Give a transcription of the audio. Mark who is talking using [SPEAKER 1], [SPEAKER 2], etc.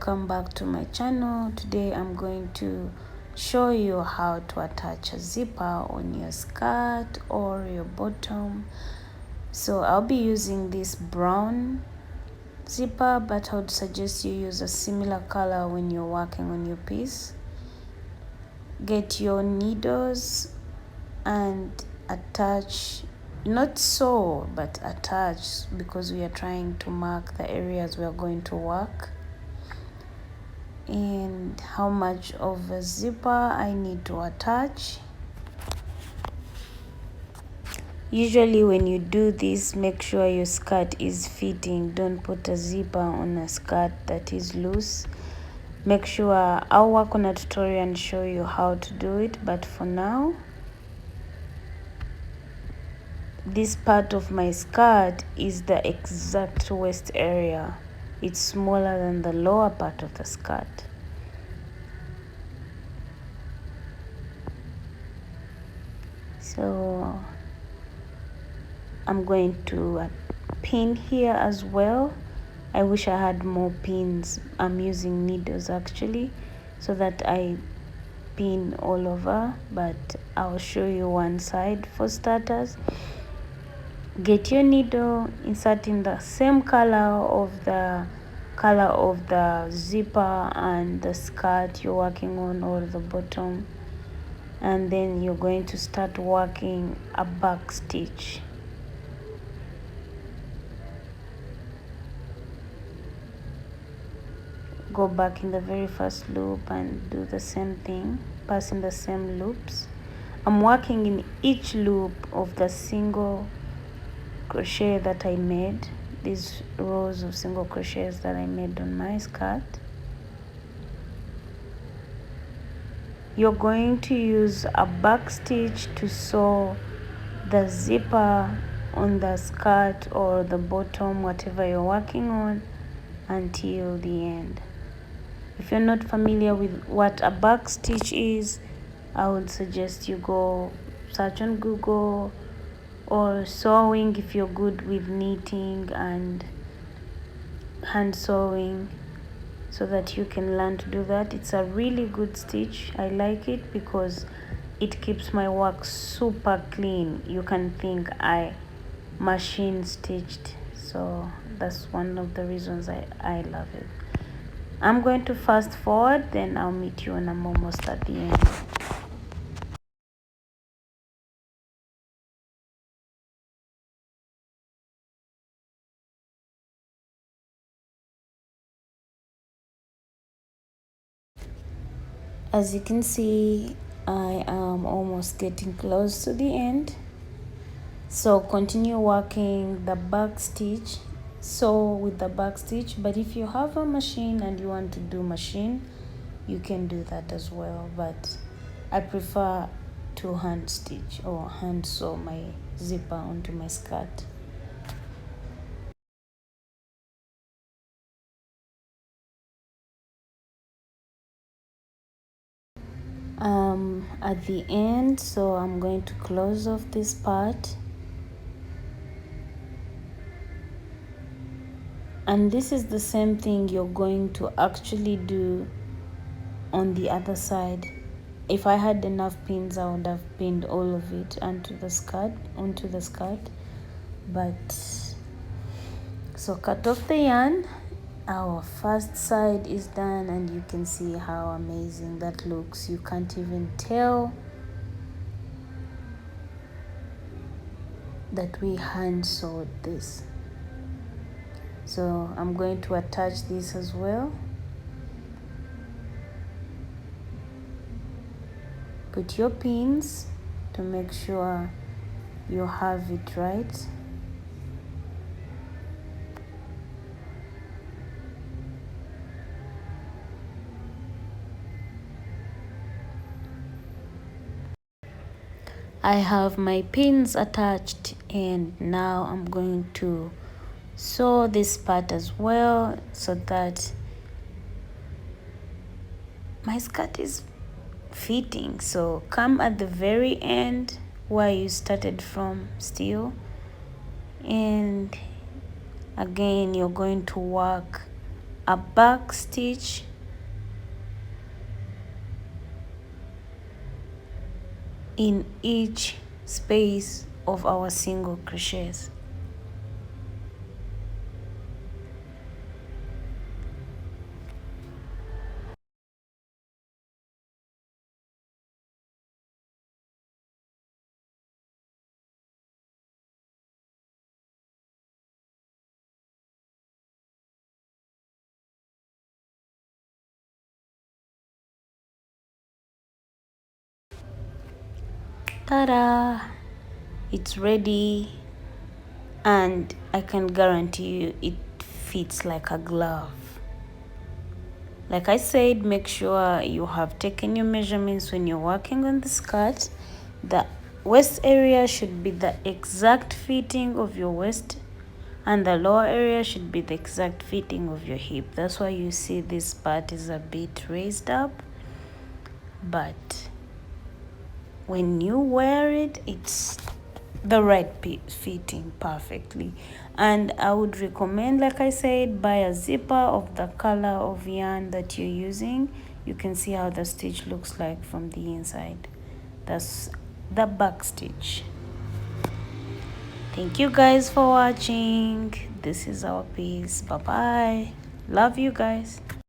[SPEAKER 1] welcome back to my channel. Today I'm going to show you how to attach a zipper on your skirt or your bottom. So I'll be using this brown zipper, but I would suggest you use a similar color when you're working on your piece. Get your needles and attach, not sew but attach, because we are trying to mark the areas we are going to work. And how much of a zipper I need to attach. Usually when you do this, make sure your skirt is fitting. Don't put a zipper on a skirt that is loose. Make sure I'll work on a tutorial and show you how to do it, but for now, this part of my skirt is the exact waist area. It's smaller than the lower part of the skirt. So I'm going to pin here as well. I wish I had more pins. I'm using needles actually, so that I pin all over, but I'll show you one side. For starters, get your needle, insert in the same color of the zipper and the skirt you're working on, or the bottom, and then you're going to start working a back stitch. Go back in the very first loop and do the same thing, passing the same loops. I'm working in each loop of the single crochet that I made, these rows of single crochets that I made on my skirt. You're going to use a back stitch to sew the zipper on the skirt or the bottom, whatever you're working on, until the end. If you're not familiar with what a back stitch is, I would suggest you go search on Google, or sewing if you're good with knitting and hand sewing, so that you can learn to do that. It's a really good stitch. I like it because it keeps my work super clean. You can think I machine stitched, so that's one of the reasons I love it. I'm going to fast forward, then I'll meet you when I'm almost at the end. As you can see, I am almost getting close to the end. So continue working the back stitch, sew with the back stitch, but if you have a machine and you want to do machine, you can do that as well, but I prefer to hand stitch or hand sew my zipper onto my skirt. At the end, so I'm going to close off this part, and this is the same thing you're going to actually do on the other side. If I had enough pins, I would have pinned all of it onto the skirt, but so cut off the yarn. Our first side is done, and you can see how amazing that looks. You can't even tell that we hand sewed this. So I'm going to attach this as well. Put your pins to make sure you have it right. I have my pins attached, and now I'm going to sew this part as well, so that my skirt is fitting. So come at the very end where you started from still, and again you're going to work a back stitch in each space of our single crochets. Ta-da! It's ready, and I can guarantee you it fits like a glove. Like I said, make sure you have taken your measurements when you're working on the skirt. The waist area should be the exact fitting of your waist, and the lower area should be the exact fitting of your hip. That's why you see this part is a bit raised up, but when you wear it, it's the right fitting perfectly. And I would recommend, like I said, buy a zipper of the color of yarn that you're using. You can see how the stitch looks like from the inside. That's the back stitch. Thank you guys for watching. This is our piece. Bye bye. Love you guys.